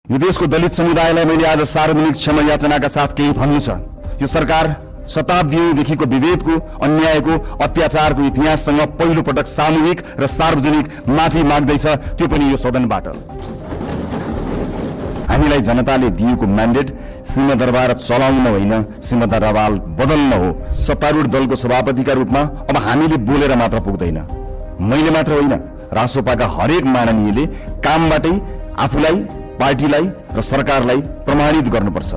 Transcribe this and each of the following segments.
यो देशको दलित समुदायलाई मैले आज सार्वजनिक क्षमा याचनाका साथ केही भन्नु छ। यो सरकार शताब्दीदेखिको विभेदको, अन्यायको, अत्याचारको इतिहाससँग पहिलो पटक सामूहिक र सार्वजनिक माफी माग्दैछ, त्यो पनि यो सदनबाट। हामीलाई जनताले दिएको म्यान्डेट सिंहदरबार चलाउन होइन, सिंहदरबार बदल्न हो। सत्तारूढ दलको सभापतिका रूपमा अब हामीले बोलेर मात्र पुग्दैन। मैले मात्र होइन, रासोपाका हरेक माननीयले कामबाटै आफूलाई, पार्टीलाई र सरकारलाई प्रमाणित गर्नुपर्छ।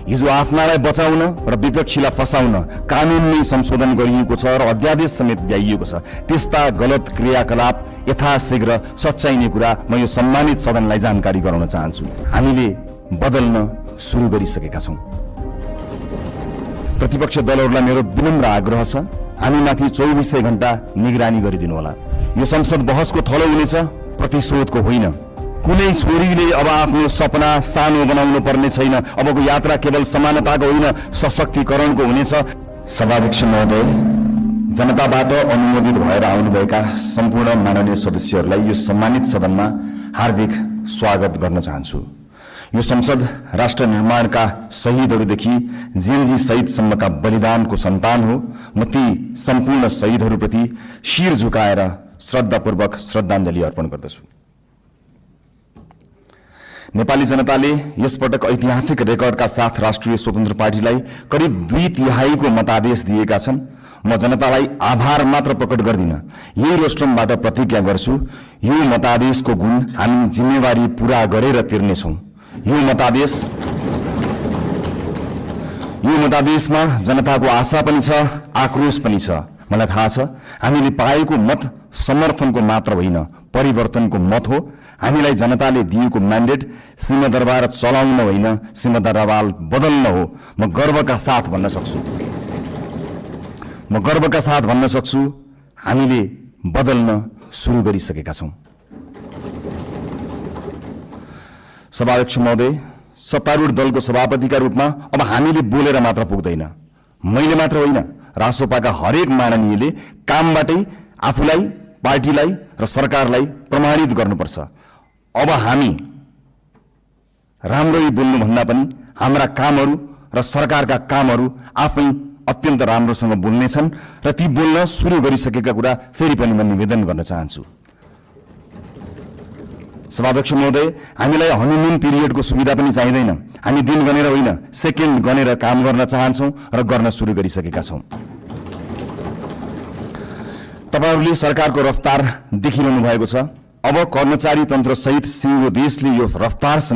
हिजो आफ्नालाई बचाउन र विपक्षीलाई फसाउन कानूनमै संशोधन गरिएको छ र अध्यादेश समेत ल्याइएको छ। त्यस्ता गलत क्रियाकलाप यथाशीघ्र सच्याइने कुरा म यो सम्मानित सदनलाई जानकारी गराउन चाहन्छु। हामीले बदल्न सुरु गरिसकेका छौं। प्रतिपक्ष दलहरूलाई मेरो विनम्र आग्रह छ, हामीमाथि 24 घण्टा निगरानी गरिदिनुहोला। यो संसद बहसको थलो हुनेछ, प्रतिशोधको होइन। कुनै छोरीले अब आफ्नो सपना सानो बनाउनु पर्ने छैन। अबको यात्रा केवल समानताको होइन, सशक्तिकरणको हुनेछ। सभाध्यक्ष महोदय, जनताबाट अनुमोदित भएर आउनुभएका सम्पूर्ण माननीय सदस्यहरूलाई यो सम्मानित सदनमा हार्दिक स्वागत गर्न चाहन्छु। यो संसद राष्ट्र निर्माणका शहीदहरूदेखि जेएनजी शहीदसम्मका बलिदानको सन्तान हो। म ती सम्पूर्ण शहीदहरूप्रति शिर झुकाएर श्रद्धापूर्वक श्रद्धाञ्जली अर्पण गर्दछु। नेपाली जनताले यसपटक ऐतिहासिक रेकर्डका साथ राष्ट्रिय स्वतन्त्र पार्टीलाई करिब 2/3 मतादेश दिएका छन्। म जनतालाई आभार मात्र प्रकट गर्दिन, यही रोस्ट्रमबाट प्रतिज्ञा गर्छु, यो मतादेशको गुण हामी जिम्मेवारी पूरा गरेर तिर्नेछौं। यो मतादेशमा जनताको आशा पनि छ, आक्रोश पनि छ। मलाई थाहा छ, हामीले पाएको मत समर्थनको मात्र होइन, परिवर्तनको मत हो। हामीलाई जनताले दिएको म्यान्डेट सिंहदरबार चलाउन होइन, सिंहदरबार बदल्न हो। म गर्वका साथ भन्न सक्छु, हामीले बदल्न सुरु गरिसकेका छौं। सभाध्यक्ष महोदय, सत्तारूढ दलको सभापतिका रूपमा अब हामीले बोलेर मात्र पुग्दैन। मैले मात्र होइन, रासोपाका हरेक माननीयले कामबाटै आफूलाई, पार्टीलाई र सरकारलाई प्रमाणित गर्नुपर्छ। अब हामी राम्ररी बोल्नु भन्दा पनि हाम्रा कामहरू र सरकारका कामहरू आफै अत्यन्त राम्रोसँग बोल्नेछन् र ती बोल्न सुरु गरिसकेका कुरा फेरि पनि म निवेदन गर्न चाहन्छु। सभाध्यक्ष महोदय, हामीलाई हनीमुन पिरियडको सुविधा पनि चाहिँदैन। हामी दिन गनेर होइन, सेकेन्ड गनेर काम गर्न चाहन्छौं र गर्न सुरु गरिसकेका छौं। तपाईहरूले सरकारको रफ्तार देखिरहनु भएको छ। अब कर्मचारी तन्त्र सहित सिङ्गो देशले यो रफ्तारसँग